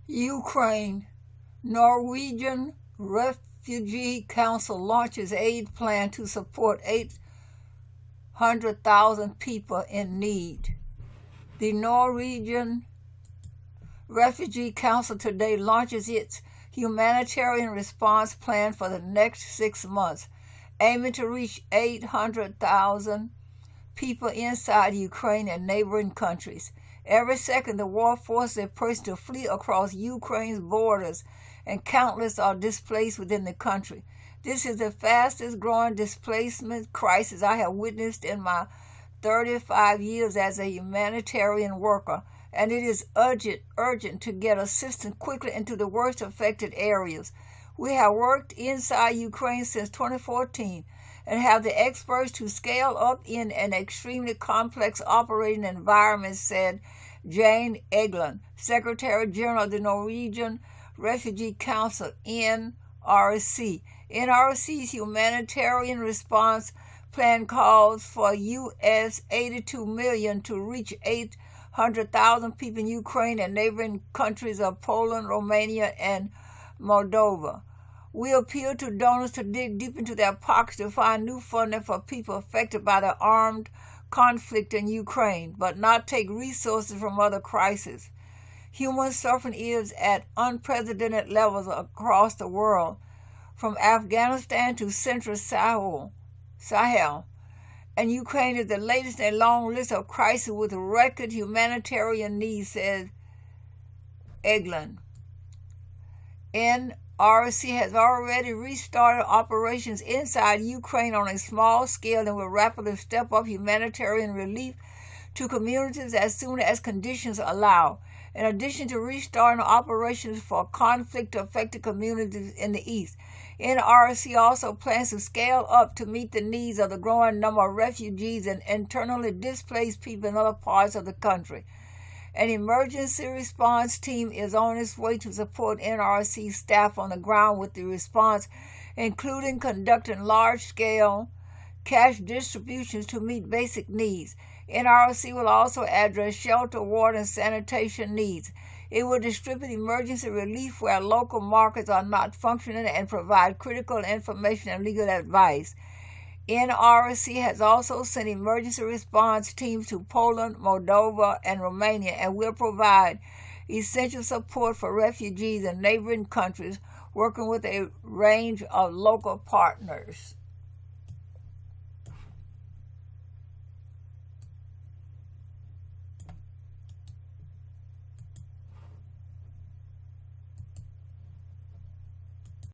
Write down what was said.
Ukraine. Norwegian Refugee Council launches aid plan to support 800,000 people in need. The Norwegian Refugee Council today launches its humanitarian response plan for the next 6 months, aiming to reach 800,000 people inside Ukraine and neighboring countries. Every second, the war forces a person to flee across Ukraine's borders, and countless are displaced within the country. This is the fastest growing displacement crisis I have witnessed in my 35 years as a humanitarian worker, and it is urgent to get assistance quickly into the worst affected areas. We have worked inside Ukraine since 2014 and have the experts to scale up in an extremely complex operating environment, said Jan Egeland, Secretary General of the Norwegian Refugee Council, NRC. NRC's humanitarian response plan calls for US $82 million to reach 800,000 people in Ukraine and neighboring countries of Poland, Romania, and Moldova. We appeal to donors to dig deep into their pockets to find new funding for people affected by the armed conflict in Ukraine, but not take resources from other crises. Human suffering is at unprecedented levels across the world, from Afghanistan to Central Sahel, and Ukraine is the latest in a long list of crises with record humanitarian needs, said Egeland. NRC has already restarted operations inside Ukraine on a small scale and will rapidly step up humanitarian relief to communities as soon as conditions allow. In addition to restarting operations for conflict-affected communities in the East, NRC also plans to scale up to meet the needs of the growing number of refugees and internally displaced people in other parts of the country. An emergency response team is on its way to support NRC staff on the ground with the response, including conducting large-scale cash distributions to meet basic needs. NRC will also address shelter, water, and sanitation needs. It will distribute emergency relief where local markets are not functioning and provide critical information and legal advice. NRC has also sent emergency response teams to Poland, Moldova, and Romania and will provide essential support for refugees in neighboring countries, working with a range of local partners.